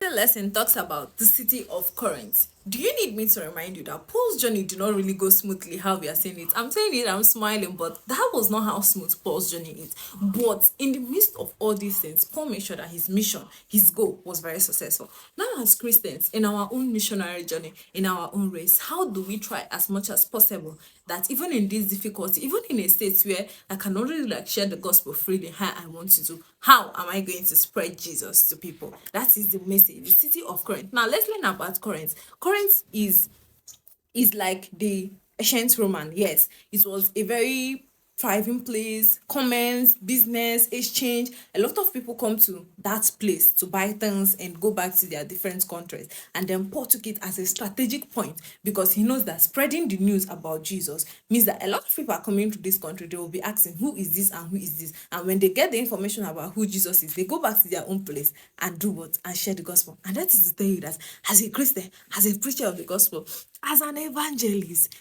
The lesson talks about the city of Corinth. Do you need me to remind you that Paul's journey did not really go smoothly how we are saying it? I'm saying it, I'm smiling, but that was not how smooth Paul's journey is. But in the midst of all these things, Paul made sure that his mission, his goal was very successful. Now, as Christians, in our own missionary journey, in our own race, how do we try as much as possible that even in this difficulty, even in a state where I can only like share the gospel freely how I want to do, how am I going to spread Jesus to people? That is the message. The city of Corinth. Now let's learn about Corinth. Corinth is like the ancient Roman. Yes, it was a very thriving place, commerce, business, exchange. A lot of people come to that place to buy things and go back to their different countries. And then Paul took it as a strategic point because he knows that spreading the news about Jesus means that a lot of people are coming to this country. They will be asking, who is this and who is this? And when they get the information about who Jesus is, they go back to their own place and do what? And share the gospel. And that is to tell you that as a Christian, as a preacher of the gospel, as an evangelist,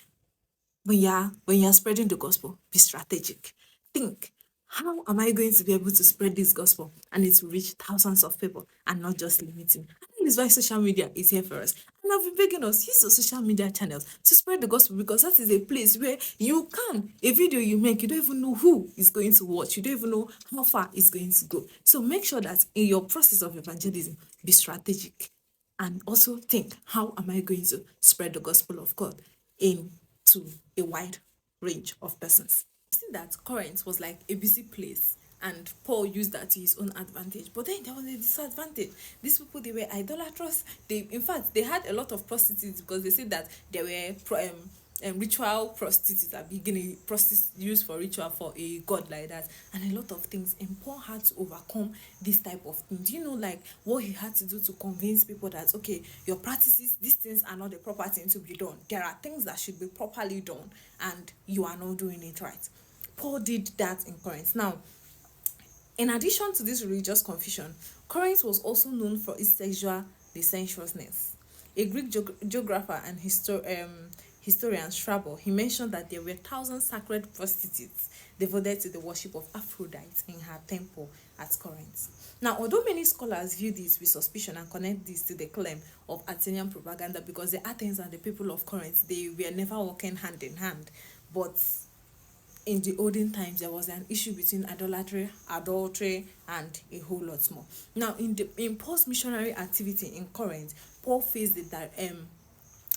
when you're spreading the gospel, be strategic. Think, how am I going to be able to spread this gospel and it will reach thousands of people and not just limiting? I think this is why social media is here for us. And I've been begging us, use your social media channels to spread the gospel because that is a place where you can, a video you make, you don't even know who is going to watch, you don't even know how far it's going to go. So make sure that in your process of evangelism, be strategic and also think, how am I going to spread the gospel of God into a wide range of persons? See that Corinth was like a busy place and Paul used that to his own advantage. But then there was a disadvantage. These people, they were idolatrous. They, in fact, they had a lot of prostitutes because they said that they were ritual prostitutes at beginning, prostitutes used for ritual for a god like that, and a lot of things. And Paul had to overcome this type of thing. Do you know like what he had to do to convince people that okay, your practices, these things are not the proper thing to be done. There are things that should be properly done, and you are not doing it right. Paul did that in Corinth. Now, in addition to this religious confusion, Corinth was also known for its sexual licentiousness. A Greek geographer and historian Strabo, he mentioned that there were thousands sacred prostitutes devoted to the worship of Aphrodite in her temple at Corinth. Now, although many scholars view this with suspicion and connect this to the claim of Athenian propaganda because the Athens and the people of Corinth, they were never working hand in hand, but in the olden times there was an issue between adultery and a whole lot more. Now in post missionary activity in Corinth, Paul faced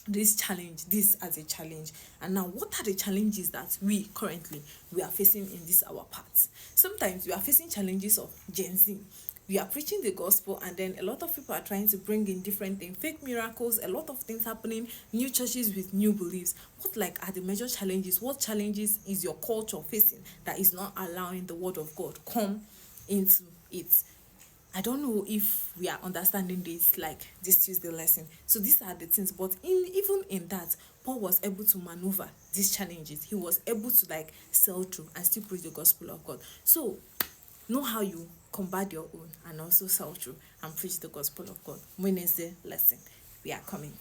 this as a challenge. And now what are the challenges that we currently we are facing in this our path? Sometimes we are facing challenges of Gen Z. We are preaching the gospel and then a lot of people are trying to bring in different things, fake miracles, a lot of things happening, new churches with new beliefs. What like are the major challenges? What challenges is your culture facing that is not allowing the word of God come into it? I don't know if we are understanding this like this Tuesday lesson. So these are the things, but even in that, Paul was able to maneuver these challenges. He was able to like sell through and still preach the gospel of God. So know how you combat your own and also sell through and preach the gospel of God. Wednesday lesson, we are coming.